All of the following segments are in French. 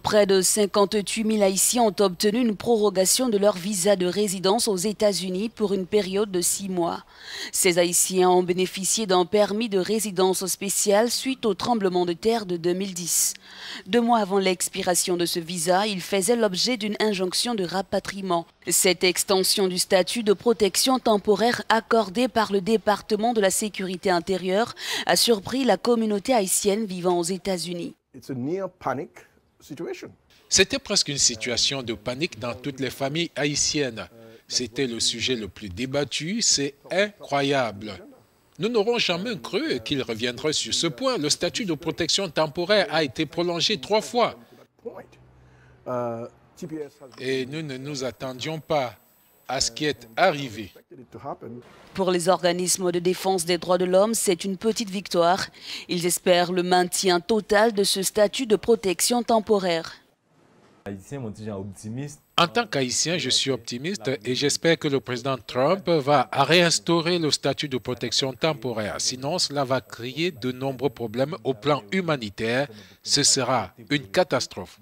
Près de 58 000 Haïtiens ont obtenu une prorogation de leur visa de résidence aux États-Unis pour une période de 6 mois. Ces Haïtiens ont bénéficié d'un permis de résidence spécial suite au tremblement de terre de 2010. 2 mois avant l'expiration de ce visa, ils faisaient l'objet d'une injonction de rapatriement. Cette extension du statut de protection temporaire accordée par le département de la sécurité intérieure a surpris la communauté haïtienne vivant aux États-Unis. C'était presque une situation de panique dans toutes les familles haïtiennes. C'était le sujet le plus débattu, c'est incroyable. Nous n'aurons jamais cru qu'il reviendrait sur ce point. Le statut de protection temporaire a été prolongé 3 fois. Et nous ne nous attendions pas à ce qui est arrivé. Pour les organismes de défense des droits de l'homme, c'est une petite victoire. Ils espèrent le maintien total de ce statut de protection temporaire. En tant qu'Haïtien, je suis optimiste et j'espère que le président Trump va réinstaurer le statut de protection temporaire. Sinon, cela va créer de nombreux problèmes au plan humanitaire. Ce sera une catastrophe.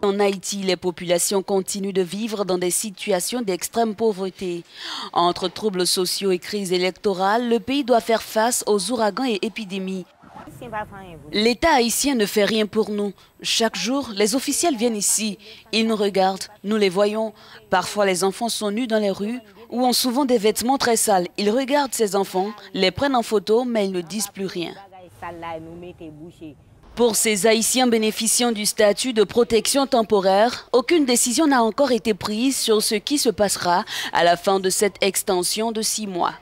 En Haïti, les populations continuent de vivre dans des situations d'extrême pauvreté. Entre troubles sociaux et crise électorale, le pays doit faire face aux ouragans et épidémies. L'État haïtien ne fait rien pour nous. Chaque jour, les officiels viennent ici. Ils nous regardent, nous les voyons. Parfois, les enfants sont nus dans les rues ou ont souvent des vêtements très sales. Ils regardent ces enfants, les prennent en photo, mais ils ne disent plus rien. Pour ces Haïtiens bénéficiant du statut de protection temporaire, aucune décision n'a encore été prise sur ce qui se passera à la fin de cette extension de 6 mois.